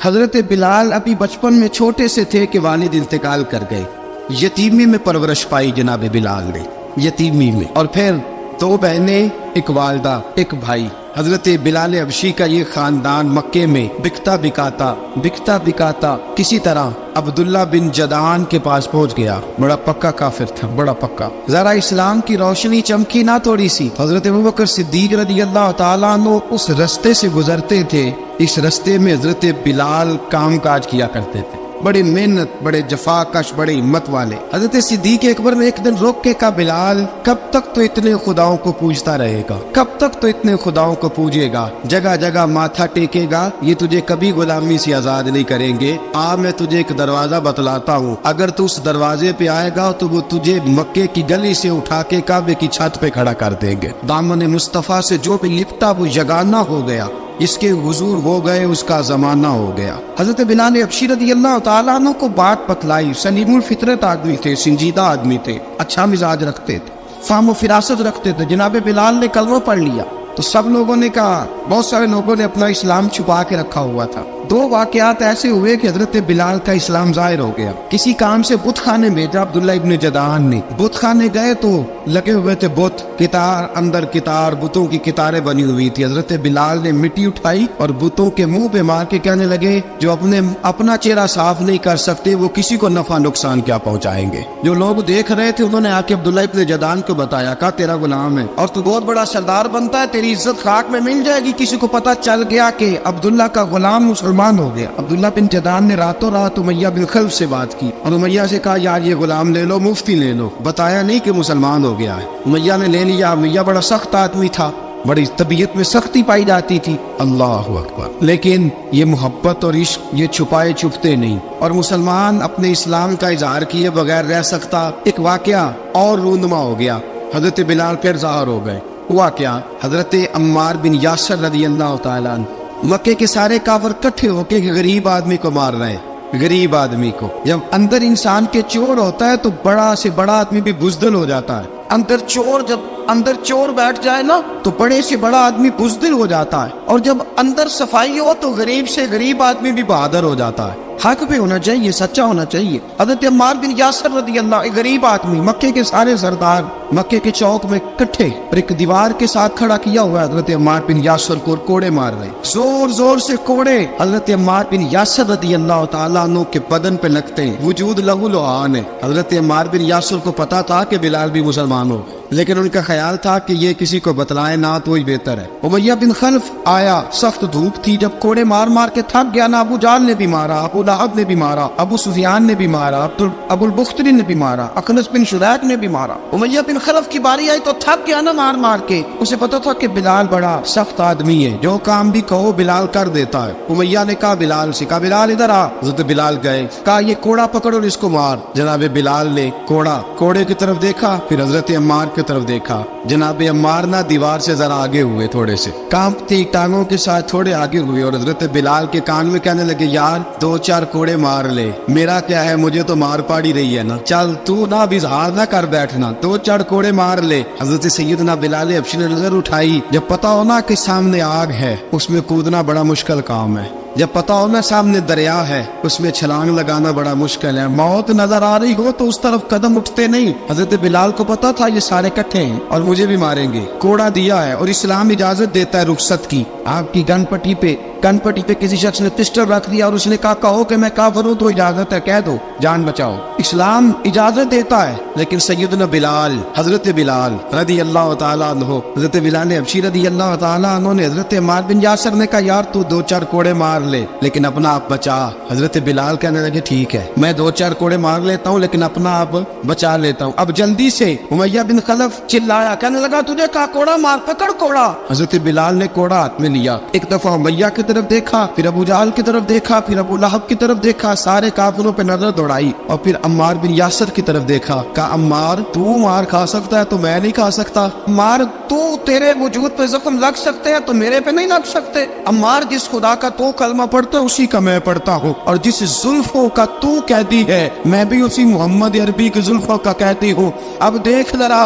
حضرت بلال ابھی بچپن میں چھوٹے سے تھے کہ والد انتقال کر گئے. یتیمی میں پرورش پائی جناب بلال نے، یتیمی میں. اور پھر 2 بہنیں، ایک والدہ، ایک بھائی. حضرت بلال حبشی کا یہ خاندان مکے میں بکتا بکاتا کسی طرح عبداللہ بن جدعان کے پاس پہنچ گیا. بڑا پکا کافر تھا، بڑا پکا. ذرا اسلام کی روشنی چمکی نہ تھوڑی سی. حضرت ابوبکر صدیق رضی اللہ تعالیٰ عنہ اس رستے سے گزرتے تھے. اس رستے میں حضرت بلال کام کاج کیا کرتے تھے، بڑے محنت، بڑے جفا کش، بڑے ہمت والے. حضرت صدیق اکبر نے ایک دن روک کے کہا، بلال کب تک تو اتنے خداؤں کو پوجتا رہے گا؟ کب تک تو اتنے خداؤں کو پوجے گا؟ جگہ جگہ ماتھا ٹیکے گا؟ یہ تجھے کبھی غلامی سے آزاد نہیں کریں گے. میں تجھے ایک دروازہ بتلاتا ہوں، اگر تو اس دروازے پہ آئے گا تو وہ تجھے مکے کی گلی سے اٹھا کے کعبے کی چھت پہ کھڑا کر دیں گے. دامن مصطفیٰ سے جو بھی لپٹا وہ یگانہ ہو گیا، اس کے حضور ہو گئے، اس کا زمانہ ہو گیا. حضرت بلال حبشی رضی اللہ تعالیٰ عنہ کو بات بتلائی. سلیم الفطرت آدمی تھے، سنجیدہ آدمی تھے، اچھا مزاج رکھتے تھے، فہم و فراست رکھتے تھے. جناب بلال نے کلمہ پڑھ لیا تو سب لوگوں نے کہا، بہت سارے لوگوں نے اپنا اسلام چھپا کے رکھا ہوا تھا. 2 واقعات ایسے ہوئے کہ حضرت بلال کا اسلام ظاہر ہو گیا. کسی کام سے بت خانے بھیجا عبداللہ ابن جدعان نے. بت خانے گئے تو لگے ہوئے تھے بت، کتار اندر کتار، بتوں کی کتاریں بنی ہوئی تھی. حضرت بلال نے مٹی اٹھائی اور بتوں کے منہ پہ مار کے کہنے لگے، جو اپنا چہرہ صاف نہیں کر سکتے وہ کسی کو نفع نقصان کیا پہنچائیں گے. جو لوگ دیکھ رہے تھے انہوں نے آ کے عبداللہ ابن جدعان کو بتایا، کہا تیرا غلام ہے اور تو بہت بڑا سردار بنتا ہے، تیری عزت خاک میں مل جائے گی. کسی کو پتا چل گیا کہ عبداللہ کا غلام مسلمان ہو گیا. عبداللہ بن جدعان نے راتوں رات امیہ بن خلف سے بات کی اور امیہ سے کہا، یار یہ غلام لے لو، مفتی لے لو. بتایا نہیں کہ مسلمان ہو گیا ہے. امیہ نے لے لیا. امیہ بڑا سخت آدمی تھا، بڑی طبیعت میں سختی پائی جاتی تھی. اللہ اکبر. لیکن یہ محبت اور عشق یہ چھپائے چھپتے نہیں، اور مسلمان اپنے اسلام کا اظہار کیے بغیر رہ سکتا. ایک واقعہ اور رونما ہو گیا. حضرت بلال پھر ظاہر ہو گئے. ہوا کیا؟ حضرت عمار بن یاسر رضی اللہ تعالیٰ عنہ، مکے کے سارے کافر کٹھے ہو کے غریب آدمی کو مار رہے ہیں. غریب آدمی کو جب اندر انسان کے چور ہوتا ہے تو بڑا سے بڑا آدمی بھی بزدل ہو جاتا ہے. جب اندر چور بیٹھ جائے نا تو بڑے سے بڑا آدمی بزدل ہو جاتا ہے، اور جب اندر صفائی ہو تو غریب سے غریب آدمی بھی بہادر ہو جاتا ہے. حق پہ ہونا چاہیے، سچا ہونا چاہیے. حضرت عمار بن یاسر رضی اللہ، ایک غریب آدمی، مکے کے سارے سردار مکے کے چوک میں کٹھے اور ایک دیوار کے ساتھ کھڑا کیا ہوا ہے. حضرت عمار بن یاسر کو کوڑے مار رہے، زور زور سے کوڑے حضرت عمار بن یاسر رضی اللہ تعالیٰ عنہ کے بدن پہ لگتے ہیں. وجود لہو لعان ہے. حضرت عمار بن یاسر کو پتا تھا کہ بلال بھی مسلمان ہو، لیکن ان کا خیال تھا کہ یہ کسی کو بتلائے نہ تو ہی بہتر ہے. امیہ بن خلف آیا، سخت دھوپ تھی، جب کوڑے مار مار کے تھک گیا نا، ابو جہل نے بھی مارا، ابو لہب نے بھی مارا، ابو سفیان نے بھی مارا، ابو البختری نے بھی مارا، اخنس بن شریح نے بھی مارا. امیہ بن خلف کی باری آئی تو تھک گیا نا مار مار کے. اسے پتا تھا کہ بلال بڑا سخت آدمی ہے، جو کام بھی کہو بلال کر دیتا ہے. امیہ نے کہا بلال سے، کہا بلال ادھر آ. حضرت بلال گئے، کہا یہ کوڑا پکڑ اور اس کو مار. جناب بلال نے کوڑے کی طرف دیکھا، پھر حضرت عمار کی طرف دیکھا. جناب عمار نہ دیوار سے ذرا آگے ہوئے، تھوڑے سے کانپتی ٹانگوں کے ساتھ تھوڑے آگے ہوئے، اور حضرت بلال کے کان میں کہنے لگے، یار 2-4 کوڑے مار لے، میرا کیا ہے، مجھے تو مار پاڑی رہی ہے نا، چل تو نہ بھی اظہار نہ کر بیٹھنا، 2-4 کوڑے مار لے. حضرت سیدنا بلال حبشی نے نظر اٹھائی. جب پتا ہونا کہ سامنے آگ ہے اس میں کودنا بڑا مشکل کام ہے. جب پتا ہو نا سامنے دریا ہے اس میں چھلانگ لگانا بڑا مشکل ہے. موت نظر آ رہی ہو تو اس طرف قدم اٹھتے نہیں. حضرت بلال کو پتا تھا یہ سارے کٹھے ہیں اور مجھے بھی ماریں گے. کوڑا دیا ہے اور اسلام اجازت دیتا ہے رخصت کی. آپ کی گن پٹی پہ کسی شخص نے پسٹل رکھ دیا اور اس نے کہا کہو کہ میں کافر ہوں تو اجازت ہے، کہہ دو، جان بچاؤ. اسلام اجازت دیتا ہے. لیکن سیدنا بلال، حضرت بلال رضی اللہ تعالیٰ عنہ، حضرت بلال حبشی رضی اللہ تعالیٰ عنہ نے حضرت عمار بن یاسر نے کہا، یار تو 2-4 کوڑے مار لے لیکن اپنا آپ بچا. حضرت بلال کہنے لگے ٹھیک ہے، میں 2-4 کوڑے مار لیتا ہوں لیکن اپنا آپ بچا لیتا ہوں. اب جلدی سے امیہ بن خلف چلایا، کہنے لگا تجھے کہا کوڑا مار، پکڑ کوڑا. حضرت بلال نے کوڑا ہاتھ میں لیا، ایک دفعہ امیہ کی طرف دیکھا، پھر ابو جہل کی طرف دیکھا، پھر ابو لہب کی طرف دیکھا، سارے کافروں پہ نظر دوڑائی، اور پھر عمار بن یاسر کی طرف دیکھا. کہا عمار تو مار کھا سکتا ہے تو میں نہیں کھا سکتا. عمار تو تیرے وجود پہ زخم لگ سکتے ہیں تو میرے پہ نہیں لگ سکتے. عمار جس خدا کا تو کلمہ پڑھتا ہے اسی کا میں پڑھتا ہوں، اور جس زلفوں کا تو قیدی ہے میں بھی اسی محمد عربی کی زلفوں کا قیدی ہوں. اب دیکھ ذرا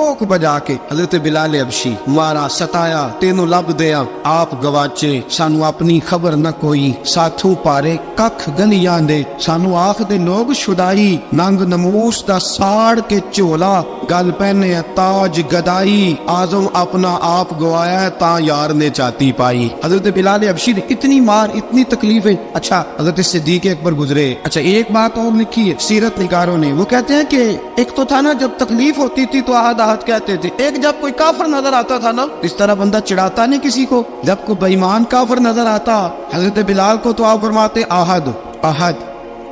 کوک بجا کے حضرت بلال حبشی مارا ستایا تینوں لب دیا آپ گواچے سانو اپنی خبر نہ کوئی ساتھوں پارے ککھ گلیاں دے سانو آخ دے لوگ شدائی ننگ نموس دا ساڑ کے چولا گل پہنے تاج گدائی آزم اپنا آپ گوایا تا یار نے چاتی پائی۔ حضرت بلال حبشی نے اتنی مار اتنی تکلیفیں۔ اچھا حضرت صدیق اکبر گزرے۔ اچھا ایک بات اور لکھی ہے سیرت نگاروں نے، وہ کہتے ہیں کہ ایک تو تھا نا جب تکلیف ہوتی تھی تو آہد آہد کہتے تھے، ایک جب کوئی کافر نظر آتا تھا نا اس طرح بندہ چڑھاتا نہیں کسی کو، جب کوئی بے ایمان کافر نظر آتا حضرت بلال کو تو آپ فرماتے آہد آہد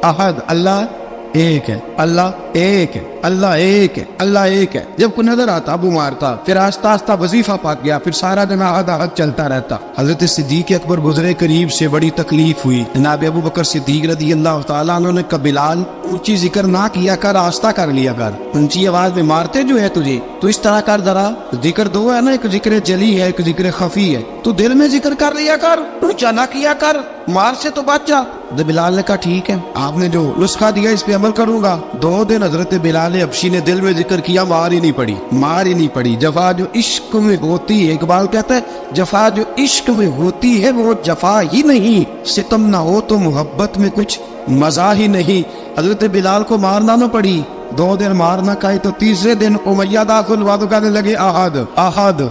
آہد، اللہ ایک ہے، اللہ ایک ہے، اللہ ایک ہے، اللہ ایک ہے۔ جب کوئی نظر آتا ابو مارتا، پھر آہستہ آہستہ وظیفہ پاک گیا، پھر سارا دن آہد آہد چلتا رہتا۔ حضرت صدیق اکبر گزرے قریب سے، بڑی تکلیف ہوئی۔ جناب ابو بکر صدیق رضی اللہ تعالیٰ عنہ نے کہا بلال اونچی ذکر نہ کیا کر، آہستہ کر لیا کر، اونچی آواز میں مارتے جو ہے تجھے تو اس طرح کر، ذرا ذکر دو ہے نا، ایک ذکر جلی ہے ایک ذکر خفی ہے، تو دل میں ذکر کر لیا کر، اونچا نہ کیا کر، مار سے تو بچ جا۔ بلال نے کہا ٹھیک ہے، آپ نے جو نسخہ دیا اس پہ عمل کروں گا۔ 2 دن حضرت بلال حبشی نے دل میں ذکر کیا، مار ہی نہیں پڑی، مار ہی نہیں پڑی۔ جفا جو عشق میں ہوتی ہے، اقبال کہتا ہے جفا جو عشق میں ہوتی ہے وہ جفا ہی نہیں، ستم نہ ہو تو محبت میں کچھ مزہ ہی نہیں۔ حضرت بلال کو مارنا نہ پڑی، 2 دن مارنا کہے تو تیسرے دن امیہ داخل ہوا تو کہنے لگے آہد آہد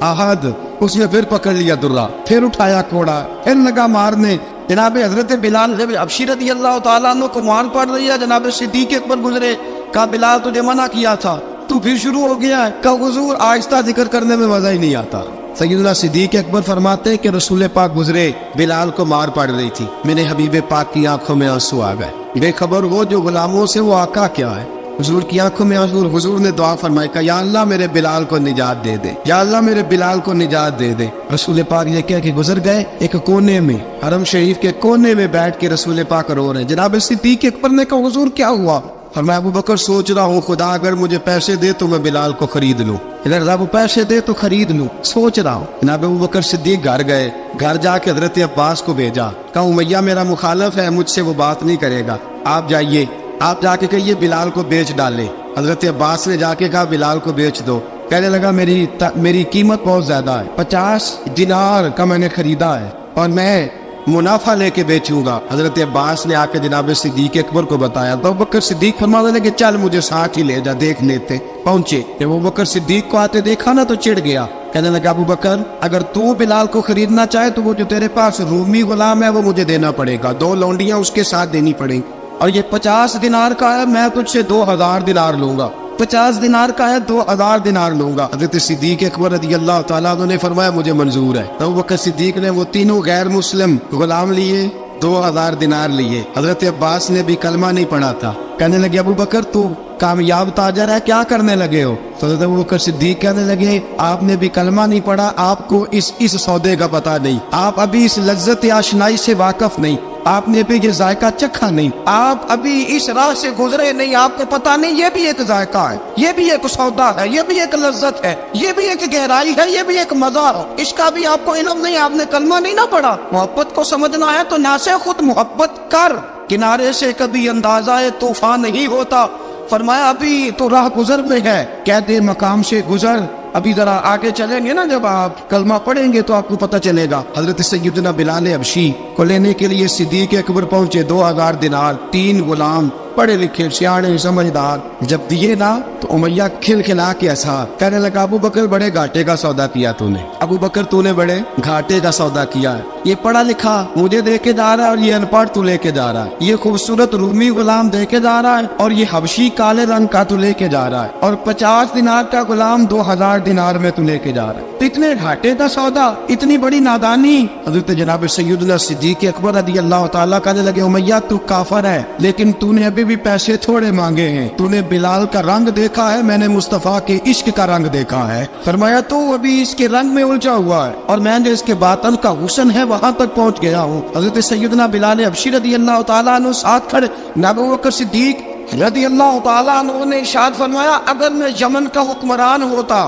آہد، اس نے پھر پکڑ لیا درہ، پھر اٹھایا کوڑا، پھر لگا مارنے۔ جناب حضرت بلال حبشی رضی اللہ تعالیٰ عنہ کو مار پڑ رہی ہے، جناب صدیق اکبر گزرے، کہا بلال تجھے منع کیا تھا تو پھر شروع ہو گیا ہے، کہا حضور آہستہ ذکر کرنے میں مزہ ہی نہیں آتا۔ سیدنا صدیق اکبر فرماتے کہ رسول پاک گزرے، بلال کو مار پڑ رہی تھی، میرے حبیب پاک کی آنکھوں میں آنسو آ گئے، بے خبر وہ جو غلاموں سے وہ آقا کیا ہے۔ حضور کی آنکھوں میں آنسو، حضور نے دعا فرمائی کہ یا اللہ میرے بلال کو نجات دے دے، یا اللہ میرے بلال کو نجات دے دے۔ رسول پاک یہ کہہ کے گزر گئے، ایک کونے میں حرم شریف کے کونے میں بیٹھ کے رسول پاک رو رہے ہیں۔ جناب صدیق اکبر نے کہا حضور کیا ہوا؟ فرمایا ابو بکر سوچ رہا ہوں خدا اگر مجھے پیسے دے تو میں بلال کو خرید لوں، اگر رب پیسے دے تو خرید لوں، سوچ رہا ہوں۔ جناب ابو بکر صدیق گھر گئے، گھر جا کے حضرت عباس کو بھیجا، کہا امیہ میرا مخالف ہے، مجھ سے وہ بات نہیں کرے گا، آپ جائیے، آپ جا کے کہیے بلال کو بیچ ڈالے۔ حضرت عباس نے جا کے کہا بلال کو بیچ دو۔ کہنے لگا میری قیمت بہت زیادہ ہے، 50 دینار کا میں نے خریدا ہے اور میں منافع لے کے بیچوں گا۔ حضرت عباس نے آ کے جناب صدیق اکبر کو بتایا تو ابو بکر صدیق فرمانے لگے چل مجھے ساتھ ہی لے جا، دیکھ لیتے۔ پہنچے، جب ابو بکر صدیق کو آتے دیکھا نا تو چڑ گیا، کہنے لگا ابو بکر اگر تو بلال کو خریدنا چاہے تو وہ جو تیرے پاس رومی غلام ہے وہ مجھے دینا پڑے گا، 2 لونڈیاں اس کے ساتھ دینی پڑیں گی، اور یہ 50 دینار کا ہے، میں تجھ سے 2000 دینار لوں گا، 50 دینار کا ہے 2000 دینار لوں گا۔ حضرت صدیق اکبر رضی اللہ تعالیٰ عنہ نے فرمایا مجھے منظور ہے۔ تو ابو بکر صدیق نے وہ تینوں غیر مسلم غلام لیے، 2000 دینار لیے۔ حضرت عباس نے بھی کلمہ نہیں پڑھا تھا، کہنے لگے ابو بکر تو کامیاب تاجر ہے، کیا کرنے لگے ہو؟ تو حضرت ابو بکر صدیق کہنے لگے آپ نے بھی کلمہ نہیں پڑھا، آپ کو اس سودے کا پتہ نہیں، آپ ابھی اس لذت آشنائی سے واقف نہیں، آپ نے بھی یہ ذائقہ چکھا نہیں، آپ ابھی اس راہ سے گزرے نہیں، آپ کو پتہ نہیں یہ بھی ایک ذائقہ ہے، یہ بھی ایک سودا ہے، یہ بھی ایک لذت ہے، یہ بھی ایک گہرائی ہے، یہ بھی ایک مزہ ہے، اس کا بھی آپ کو علم نہیں، آپ نے کلمہ نہیں نہ پڑھا۔ محبت کو سمجھنا ہے تو نہ سے خود محبت کر، کنارے سے کبھی اندازہ طوفان نہیں ہوتا۔ فرمایا ابھی تو راہ گزر میں ہے، قید مقام سے گزر، ابھی ذرا آگے چلیں گے نا، جب آپ کلمہ پڑھیں گے تو آپ کو پتہ چلے گا۔ حضرت سیدنا بلال حبشی کو لینے کے لیے صدیق اکبر پہنچے، 2000 دینار، 3 غلام پڑھے لکھے سیانے سمجھدار، جب دیے نا تو امیہ کھل کھلا کے ایسا کہنے لگا ابو بکر بڑے گھاٹے کا سودا کیا تو نے، ابو بکر تو نے بڑے گھاٹے کا سودا کیا ہے، یہ پڑھا لکھا مجھے دے کے جا رہا ہے اور یہ ان پڑھ تو لے کے جا رہا ہے، یہ خوبصورت رومی غلام دے کے جا رہا ہے اور یہ حبشی کالے رنگ کا تو لے کے جا رہا ہے، اور 50 دینار کا غلام 2000 دینار میں تو لے کے جا رہا ہے، تو اتنے گھاٹے کا سودا، اتنی بڑی نادانی۔ حضرت جناب سیدنا صدیق اکبر رضی اللہ تعالیٰ کہنے لگے امیہ تو کافر ہے، لیکن تو نے ابھی بھی پیسے تھوڑے مانگے ہیں، تو نے بلال کا رنگ دیکھا ہے، میں نے مصطفیٰ کے عشق کا رنگ دیکھا ہے۔ فرمایا تو ابھی اس کے رنگ میں الجھا ہوا ہے اور میں جو اس کے باطن کا حسن ہے وہاں تک پہنچ گیا ہوں۔ حضرت سیدنا بلال حبشی رضی اللہ تعالیٰ عنہ ساتھ کھڑے، ابو بکر صدیق رضی اللہ تعالیٰ عنہ نے ارشاد فرمایا اگر میں یمن کا حکمران ہوتا،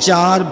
4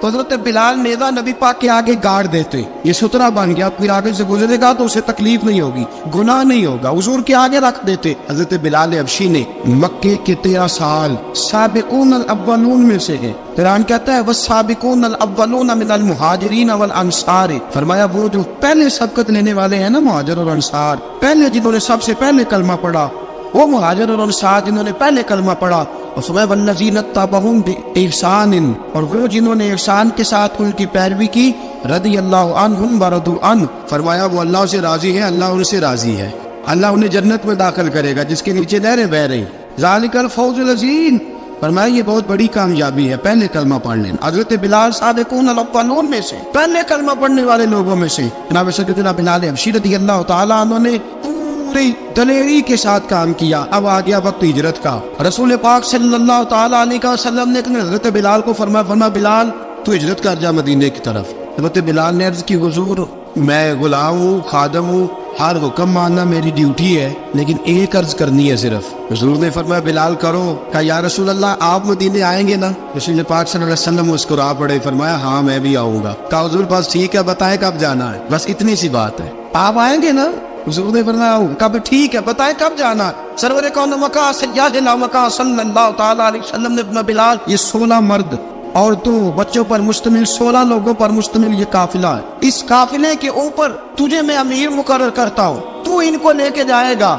تو حضرت بلال نیزہ نبی پاک کے آگے گاڑ دیتے، یہ سترہ بن گیا، پھر آگے سے گزرے گا تو اسے تکلیف نہیں ہوگی، گناہ نہیں ہوگا، حضور کے آگے رکھ دیتے۔ حضرت بلال حبشی نے مکے کے 13 سال سابقون الاولون میں سے ہیں۔ قرآن کہتا ہے والسابقون الاولون من المہاجرین والانصار، فرمایا وہ جو پہلے سبقت لینے والے ہیں نا مہاجر اور انصار، پہلے جنہوں نے سب سے پہلے کلمہ پڑھا وہ مہاجر اور انصار جنہوں نے پہلے کلمہ پڑھا، اور فرمایا والذین اتبعوہم بإحسان، اور وہ جنہوں نے احسان کے ساتھ ان کی پیروی کی، رضی اللہ عنہم ورضوا عنہ، فرمایا وہ اللہ سے راضی ہے، اللہ ان سے راضی ہے، اللہ انہیں جنت میں داخل کرے گا جس کے نیچے نہریں بہ رہی، ذالک الفوز العظیم، فرمایا یہ بہت بڑی کامیابی ہے پہلے کلمہ پڑھنے۔ حضرت بلال سابقون الاولون میں سے، پہلے کلمہ پڑھنے والے لوگوں میں سے، جناب سیدنا بلال حبشی رضی اللہ تعالیٰ عنہ نے پوری دلیری کے ساتھ کام کیا۔ اب آ گیا وقت ہجرت کا، رسول پاک صلی اللہ تعالیٰ علیہ وسلم نے حضرت بلال کو فرمایا بلال تو ہجرت کر جا مدینے کی طرف۔ حضرت بلال نے عرض کی حضور میں غلام ہوں، خادم ہوں، ہر حکم ماننا میری ڈیوٹی ہے، لیکن ایک عرض کرنی ہے صرف۔ حضور نے فرمایا بلال کرو۔ کہا یا رسول اللہ آپ مدینے آئیں گے نا؟ رسول پاک صلی اللہ علیہ وسلم مسکرا پڑے، فرمایا ہاں میں بھی آؤں گا۔ کہا حضور بس ٹھیک ہے بتائیں کب جانا ہے، بس اتنی سی بات ہے، آپ آئیں گے نا؟ حضور نے فرمایا آؤں۔ کہا ٹھیک ہے بتائیں کب جانا ہے۔ سرور کون مکہ سیاد مکہ صلی اللہ تعالیٰ علیہ وسلم نے فرمایا بلال یہ 16 مرد عورتوں بچوں پر مشتمل 16 لوگوں پر مشتمل یہ قافلہ ہے، اس قافلے کے اوپر تجھے میں امیر مقرر کرتا ہوں، تو ان کو لے کے جائے گا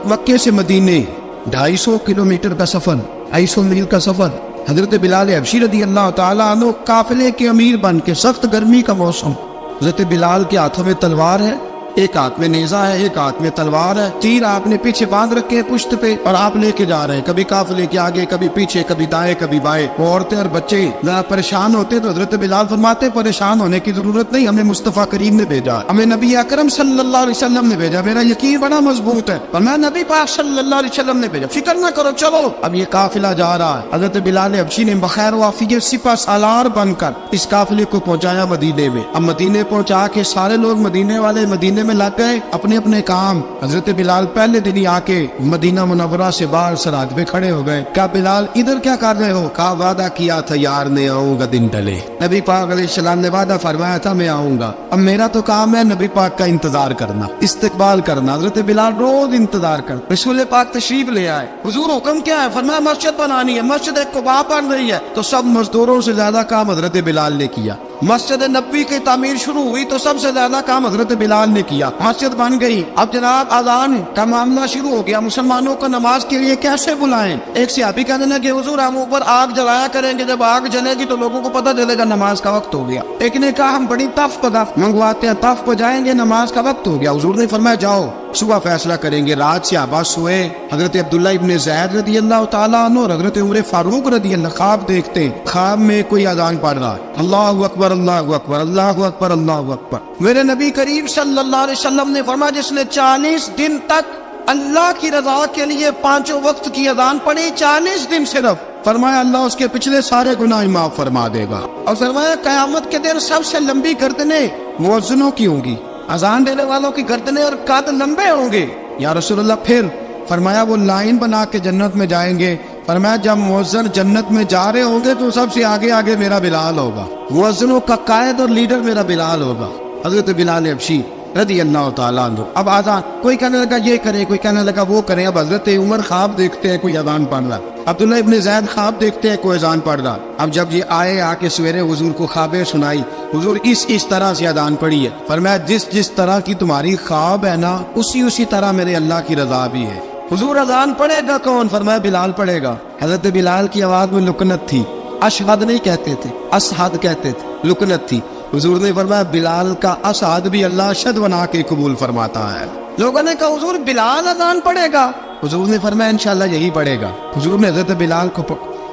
مکے سے مدینے 250 کلومیٹر کا سفر، 250 میل کا سفر۔ حضرت بلال حبشی رضی اللہ تعالیٰ عنہ قافلے کے امیر بن کے، سخت گرمی کا موسم، حضرت بلال کے ہاتھوں میں تلوار ہے، ایک ہاتھ میں نیزہ ہے، ایک ہاتھ میں تلوار ہے، تیر آپ نے پیچھے باندھ رکھے ہیں پشت پہ، اور آپ لے کے جا رہے ہیں، کبھی قافلے کے آگے کبھی پیچھے، کبھی دائیں کبھی بائیں۔ وہ عورتیں اور بچے ذرا پریشان ہوتے تو حضرت بلال فرماتے پریشان ہونے کی ضرورت نہیں، ہمیں مصطفیٰ کریم نے بھیجا، ہمیں نبی اکرم صلی اللہ علیہ وسلم نے بھیجا، میرا یقین بڑا مضبوط ہے، اور میں نبی پاک صلی اللہ علیہ وسلم نے بھیجا، فکر نہ کرو چلو۔ اب یہ قافلہ جا رہا ہے، حضرت بلال حبشی نے بخیر و عافیت سپہ سالار بن کر اس قافلے کو پہنچایا مدینے میں۔ اب مدینے پہنچا کے سارے لوگ مدینے والے مدینے میں لگ گئے اپنے اپنے کام۔ حضرت بلال پہلے دن ہی آ کے مدینہ منورہ سے باہر سرحد پہ کھڑے ہو گئے۔ کہا بلال ادھر کیا کر رہے ہو؟ کہا وعدہ کیا تھا یار نے آؤں گا دن ڈلے، نبی پاک علیہ السلام نے وعدہ فرمایا تھا میں آؤں گا، اب میرا تو کام ہے نبی پاک کا انتظار کرنا، استقبال کرنا۔ حضرت بلال روز انتظار کر، رسول پاک تشریف لے آئے، حضور حکم کیا ہے؟ فرمایا مسجد بنانی ہے، مسجد قباء بن رہی ہے، تو سب مزدوروں سے زیادہ کام حضرت بلال نے کیا۔ مسجد نبوی کی تعمیر شروع ہوئی تو سب سے زیادہ کام حضرت بلال نے کیا، مسجد بن گئی۔ اب جناب اذان کا معاملہ شروع ہو گیا، مسلمانوں کو نماز کے لیے کیسے بلائیں؟ ایک صحابی کہنے لگے حضور ہم اوپر آگ جلایا کریں گے، جب آگ جلے گی تو لوگوں کو پتہ چلے گا نماز کا وقت ہو گیا۔ ایک نے کہا ہم بڑی تف منگواتے ہیں، تف بجائیں گے، نماز کا وقت ہو گیا۔ حضور نے فرمایا جاؤ صبح فیصلہ کریں گے۔ رات سے صحابہ سوئے، حضرت عبداللہ ابن زید رضی اللہ تعالیٰ عنہ اور حضرت عمر فاروق رضی اللہ خواب دیکھتے، خواب میں کوئی اذان پڑھ رہا ہے، اللہ اکبر اللہ اکبر اللہ اکبر اللہ اکبر۔ میرے نبی کریم صلی اللہ علیہ وسلم نے فرمایا جس نے 40 دن تک اللہ کی رضا کے لیے 5 وقت کی اذان پڑھی، 40 دن صرف، فرمایا اللہ اس کے پچھلے سارے گناہ معاف فرما دے گا۔ اور فرمایا قیامت کے دن سب سے لمبی گردنیں مؤذنوں کی ہوں گی، اذان دینے والوں کی گردنیں اور قد لمبے ہوں گے۔ یا رسول اللہ پھر؟ فرمایا وہ لائن بنا کے جنت میں جائیں گے، فرمایا جب مؤذن جنت میں جا رہے ہوں گے تو سب سے آگے آگے میرا بلال ہوگا، مؤذنوں کا قائد اور لیڈر میرا بلال ہوگا، حضرت بلال حبشی رضی اللہ تعالیٰ عنہ۔ اب آزان کوئی کہنے لگا یہ کرے، کوئی کہنے لگا وہ کرے۔ اب حضرت عمر خواب دیکھتے ہیں کوئی اذان پڑھ رہا، عبداللہ ابن زید خواب دیکھتے ہیں کوئی اذان پڑھ رہا۔ اب جب یہ آئے آ کے سویرے حضور کو خوابیں سنائی، حضور اس طرح سے اذان پڑھی ہے، فرمایا جس طرح کی تمہاری خواب ہے نا اسی طرح میرے اللہ کی رضا بھی ہے۔ حضور اذان پڑھے گا کون؟ فرمایا بلال پڑھے گا۔ حضرت بلال کی آواز میں لکنت تھی، اشہد نہیں کہتے تھے، اسہد کہتے تھے، لکنت تھی۔ حضور نے فرمایا بلال کا اسعد بھی اللہ اشہد بنا کے قبول فرماتا ہے۔ لوگوں نے کہا حضور بلال اذان پڑھے گا؟ حضور نے فرمایا انشاءاللہ یہی پڑھے گا۔ حضور نے حضرت بلال کو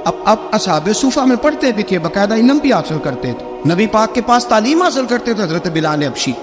اب اصحاب صوفہ میں پڑھتے بھی تھے، باقاعدہ علم بھی حاصل کرتے تھے، نبی پاک کے پاس تعلیم حاصل کرتے تھے حضرت بلال حبشی۔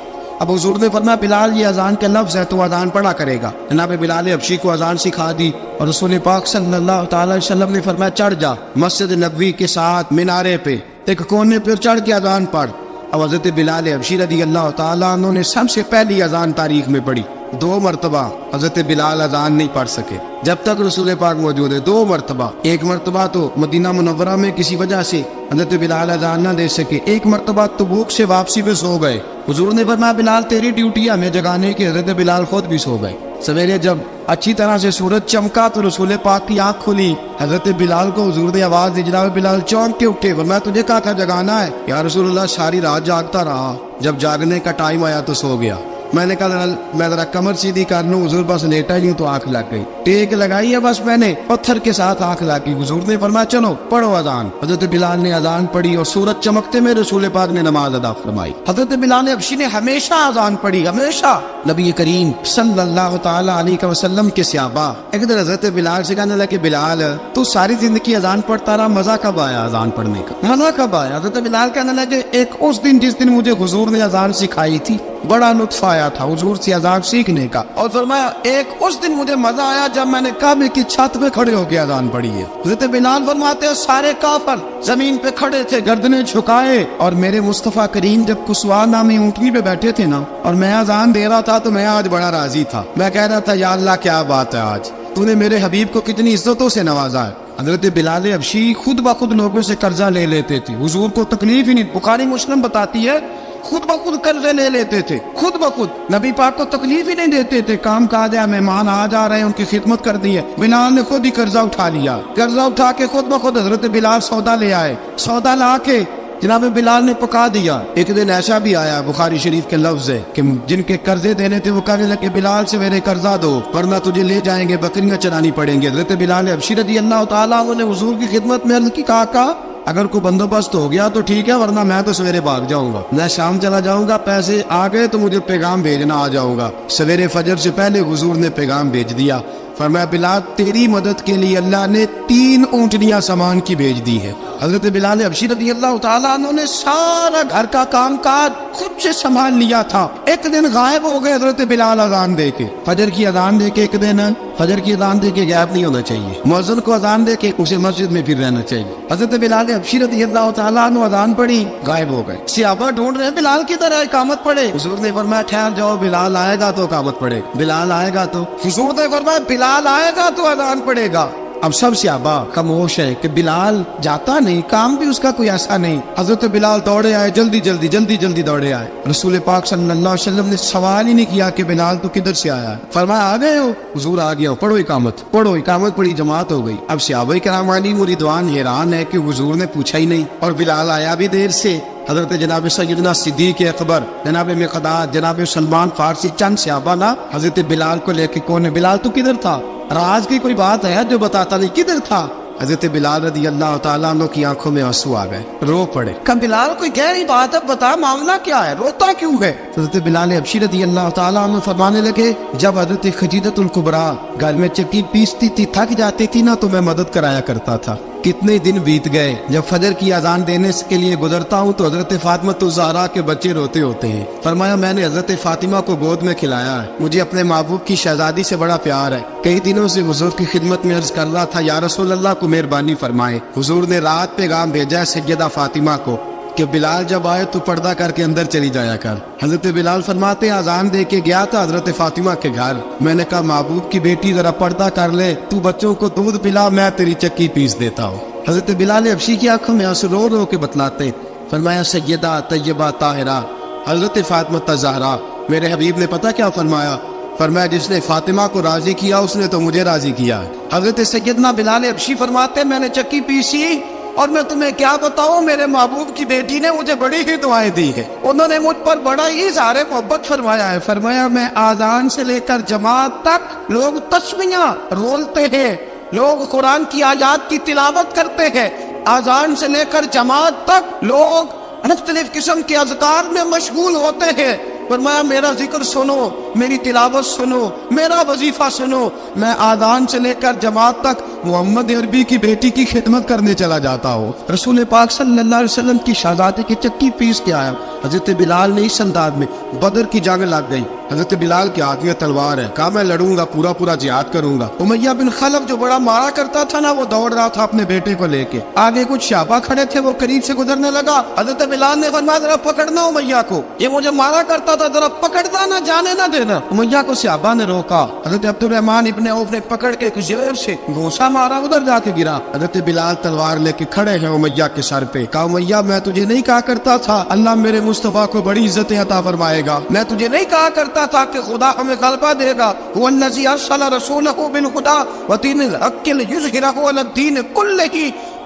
اب حضور نے فرمایا بلال یہ اذان کا لفظ ہے تو اذان پڑھا کرے گا۔ جناب بلال حبشی کو اذان سکھا دی اور رسول پاک صلی اللہ تعالی علیہ وسلم نے فرمایا چڑھ جا مسجد نبوی کے ساتھ مینارے پہ، ایک کونے پہ چڑھ کے اذان پڑھ۔ اب حضرت بلال حبشی رضی اللہ تعالیٰ عنہ نے سب سے پہلی اذان تاریخ میں پڑھی، 2 مرتبہ حضرت بلال اذان نہیں پڑھ سکے جب تک رسول پاک موجود ہے. 2 مرتبہ. ایک مرتبہ تو مدینہ منورہ میں کسی وجہ سے حضرت بلال اذان نہ دے سکے. ایک مرتبہ تبوک سے واپسی پہ سو گئے. حضور نے فرمایا بلال تیری ڈیوٹی ہے ہمیں جگانے کی. حضرت بلال خود بھی سو گئے. سویرے جب اچھی طرح سے سورج چمکا تو رسول پاک کی آنکھ کھلی. حضرت بلال کو حضور نے آواز دی. جناب بلال چونک کے اٹھے. فرمایا تجھے کہا تھا جگانا ہے. یا رسول اللہ ساری رات جاگتا رہا, جب جاگنے کا ٹائم آیا تو سو گیا. میں نے کہا میں ذرا کمر سیدھی کر لوں. حضور بس لیٹا ہی تو آنکھ لگ گئی. ٹیک لگائی ہے بس میں نے, پتھر کے ساتھ آنکھ لگ گئی. حضور نے فرمایا چلو پڑھو اذان. حضرت بلال نے اذان پڑھی اور سورج چمکتے میں رسول پاک نے نماز ادا فرمائی. حضرت بلال حبشی نے ہمیشہ اذان پڑھی, ہمیشہ. نبی کریم صلی اللہ تعالی علیہ وسلم کے صحابہ ایک دن حضرت بلال سے کہنے لگے بلال تو ساری زندگی اذان پڑھتا رہا, مزہ کب آیا اذان پڑھنے کا, مزہ کب آیا؟ حضرت بلال کہنے لگے ایک اس دن جس دن مجھے حضور نے اذان سکھائی تھی بڑا لطف آیا تھا حضور سے اذان سیکھنے کا. اور فرمایا ایک اس دن مجھے مزہ آیا جب میں نے کعبے کی چھت پہ کھڑے ہو کے اذان پڑھی ہے. حضرت بلال فرماتے ہیں سارے کافر زمین پہ کھڑے تھے گردنیں جھکائے, اور میرے مصطفیٰ کریم جب کسوا نامی اونٹنی پہ بیٹھے تھے نا اور میں اذان دے رہا تھا تو میں آج بڑا راضی تھا. میں کہہ رہا تھا یا اللہ کیا بات ہے, آج تو نے میرے حبیب کو کتنی عزتوں سے نوازا ہے. حضرت بلال حبشی خود بخود لوگوں سے قرضہ لے لیتے تھے. حضور کو تکلیف ہی نہیں. بخاری مسلم بتاتی ہے خود بخود قرضے لے لیتے تھے, خود بخود. نبی پاک کو تکلیف ہی نہیں دیتے تھے. کام کاج ہے, مہمان آ جا رہے ہیں, ان کی خدمت کر دی ہے. بلال نے خود ہی قرضہ اٹھا لیا. قرضہ اٹھا کے خود بخود حضرت بلال سودا لے آئے. سودا لا کے جناب بلال نے پکا دیا. ایک دن ایسا بھی آیا بخاری شریف کے لفظ ہے کہ جن کے قرضے دینے تھے وہ کہنے لگے بلال سے میرے قرضہ دو ورنہ تجھے لے جائیں گے, بکریاں چرانی پڑیں گے. حضرت بلال حبشی رضی اللہ تعالیٰ عنہ نے حضور کی خدمت میں عرض کی, کہا اگر کوئی بندوبست ہو گیا تو ٹھیک ہے ورنہ میں تو سویرے بھاگ جاؤں گا, میں شام چلا جاؤں گا, پیسے آ گئے تو مجھے پیغام بھیجنا, آ جاؤں گا. سویرے فجر سے پہلے حضور نے پیغام بھیج دیا. فرمایا بلال تیری مدد کے لیے اللہ نے 3 اونٹنیاں سامان کی بھیج دی ہے. حضرت بلال حبشی رضی اللہ تعالیٰ عنہ نے سارا گھر کا کام کاج خود سے سنبھال لیا تھا. ایک دن غائب ہو گئے حضرت بلال اذان دے کے, فجر کی اذان دے کے. ایک دن فجر کی اذان دے کے غائب نہیں ہونا چاہیے, مؤذن کو اذان دے کے اسے مسجد میں پھر رہنا چاہیے. حضرت بلال حبشی رضی اللہ تعالیٰ عنہ اذان پڑھی, غائب ہو گئے. صحابہ ڈھونڈ رہے ہیں بلال کی طرح اقامت پڑھے. حضور نے فرمایا ٹھہر جاؤ, بلال آئے گا تو اقامت پڑھے, بلال آئے گا تو. حضور نے فرمایا بلال آئے گا تو اذان پڑھے گا. اب سب صحابہ خاموش ہے کہ بلال جاتا نہیں, کام بھی اس کا کوئی ایسا نہیں. حضرت بلال دوڑے آئے, جلدی جلدی دوڑے آئے. رسول پاک صلی اللہ علیہ وسلم نے سوال ہی نہیں کیا کہ بلال تو کدھر سے آیا ہے. فرمایا آ گئے ہو؟ حضور آ گیا ہو, پڑھو اقامت پڑھی, جماعت ہو گئی. اب صحابہ کرام علیہم رضوان حیران ہے کہ حضور نے پوچھا ہی نہیں اور بلال آیا بھی دیر سے. حضرت جناب سیدنا صدیق اکبر, جناب مقداد, جناب سلمان فارسی, چند صحابہ نا حضرت بلال کو لے کے کون ہے بلال تو کدھر تھا, راز کی کوئی بات ہے جو بتاتا نہیں کدھر تھا. حضرت بلال رضی اللہ تعالیٰ عنہ کی آنکھوں میں آنسو آ گئے, رو پڑے. کہ بلال کوئی گہری بات ہے, بتا معاملہ کیا ہے, روتا کیوں ہے؟ حضرت بلال حبشی رضی اللہ تعالیٰ عنہ فرمانے لگے جب حضرت خدیجۃ الکبریٰ گھر میں چکی پیستی تھی, تھک جاتی تھی نا تو میں مدد کرایا کرتا تھا. کتنے دن بیت گئے, جب فجر کی اذان دینے کے لیے گزرتا ہوں تو حضرت فاطمہ الزہرا کے بچے روتے ہوتے ہیں. فرمایا میں نے حضرت فاطمہ کو گود میں کھلایا ہے, مجھے اپنے محبوب کی شہزادی سے بڑا پیار ہے. کئی دنوں سے حضور کی خدمت میں عرض کر رہا تھا یا رسول اللہ کو مہربانی فرمائے. حضور نے رات پیغام بھیجا ہے سیدہ فاطمہ کو کہ بلال جب آئے تو پردہ کر کے اندر چلی جایا کر. حضرت بلال فرماتے اذان دے کے گیا تھا حضرت فاطمہ کے گھر, میں نے کہا محبوب کی بیٹی ذرا پردہ کر لے, تو بچوں کو دودھ پلا, میں تیری چکی پیس دیتا ہوں. حضرت بلال حبشی کی آنکھوں میں آنسو رو رو کے بتلاتے. فرمایا سیدہ طیبہ طاہرہ حضرت فاطمہ الزہرا, میرے حبیب نے پتہ کیا فرمایا؟ فرمایا جس نے فاطمہ کو راضی کیا اس نے تو مجھے راضی کیا ہے. حضرت سیدنا بلال حبشی فرماتے میں نے چکی پیسی اور میں تمہیں کیا بتاؤں, میرے محبوب کی بیٹی نے مجھے بڑی ہی دعائیں دی ہے, انہوں نے مجھ پر بڑا ہی اظہار محبت فرمایا ہے. فرمایا میں آذان سے لے کر جماعت تک لوگ تسمیاں رولتے ہیں, لوگ قرآن کی آیات کی تلاوت کرتے ہیں, آذان سے لے کر جماعت تک لوگ مختلف قسم کے اذکار میں مشغول ہوتے ہیں. فرمایا میرا ذکر سنو, میری تلاوت سنو, میرا وظیفہ سنو, میں آذان سے لے کر جماعت تک محمد عربی کی بیٹی کی خدمت کرنے چلا جاتا ہوں. رسول پاک صلی اللہ علیہ وسلم کی شہزادی کی چکی پیس کے آیا. حضرت بلال نے اس انداز میں بدر کی جنگ لگ گئی, حضرت بلال کے ہاتھ میں تلوار ہے. کہا میں لڑوں گا, پورا پورا جہاد کروں گا. امیہ بن خلف جو بڑا مارا کرتا تھا نا, وہ دوڑ رہا تھا اپنے بیٹے کو لے کے. آگے کچھ صحابہ کھڑے تھے, وہ قریب سے گزرنے لگا. حضرت بلال نے فرمایا ذرا پکڑنا امیہ کو, یہ مجھے مارا کرتا تھا, ذرا پکڑنا نہ جانے نہ دینا. امیہ کو صحابہ نے روکا. حضرت عبد الرحمن ابن عوف نے پکڑ کے زیر سے گھونسا مارا, ادھر جا کے گرا. حضرت بلال تلوار لے کے کھڑے ہیں امیہ کے سر پہ. کہا امیہ میں تجھے نہیں کہا کرتا تھا اللہ میرے مصطفیٰ کو بڑی عزت عطا فرمائے گا؟ میں تجھے نہیں کہا کرتا تھا کہ خدا ہمیں غلبہ دے گا؟ والذی ارسل رسولہ بالہدی ودین الحق لیظہرہ علی الدین کلہ.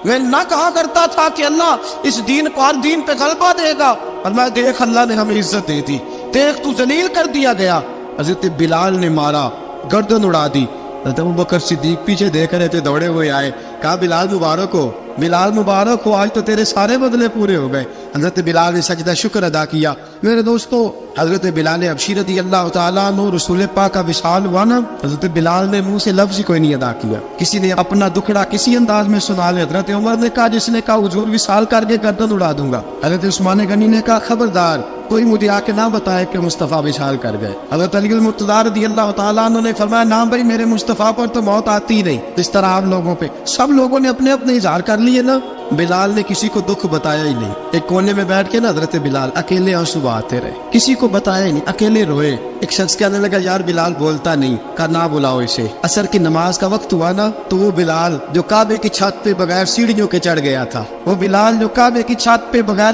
میں نہ کہا کرتا تھا کہ اللہ اس دین کو ہر دین پہ غلبہ دے گا, اور میں دیکھ اللہ نے ہمیں عزت دی تھی, دیکھ تو ذلیل کر دیا گیا. حضرت بلال نے مارا, گردن اڑا دی. حضرت ابوبکر صدیق پیچھے دیکھ رہے تھے, دوڑے ہوئے آئے. کہا بلال مبارک ہو, بلال مبارک ہو, آج تو تیرے سارے بدلے پورے ہو گئے. حضرت بلال نے سجدہ شکر ادا کیا. میرے دوستو, حضرت بلال حبشی رضی اللہ تعالیٰ عنہ رسول پاک کا وصال ہوا نا, حضرت بلال نے منہ سے لفظ کوئی نہیں ادا کیا. کسی نے اپنا دکھڑا کسی انداز میں سنا لے. حضرت عمر نے کہا, جس نے کہا حضور وصال کر کے گردن اڑا دوں گا. حضرت عثمان غنی نے کہا خبردار کوئی مجھے آ کے نہ بتائے کہ مصطفیٰ وصال کر گئے. حضرت علی المرتضیٰ رضی اللہ تعالیٰ عنہ نے فرمایا نہ بھائی, میرے مصطفیٰ پر تو موت آتی نہیں جس طرح آپ لوگوں پہ. سب لوگوں نے اپنے اپنے اظہار کر لیے نا, بلال نے کسی کو دکھ بتایا ہی نہیں. ایک کونے میں بیٹھ کے نا حضرت بلال اکیلے آنسو بہاتے رہے, کسی کو بتایا ہی نہیں, اکیلے روئے. ایک شخص کہنے لگا یار بلال بولتا نہیں. کہا نہ بلاؤ اسے. عصر کی نماز کا وقت ہوا نا, تو وہ بلال جو کعبے کی چھت پہ بغیر سیڑھیوں کے چڑھ گیا تھا, وہ بلال جو کعبے کی چھت پہ بغیر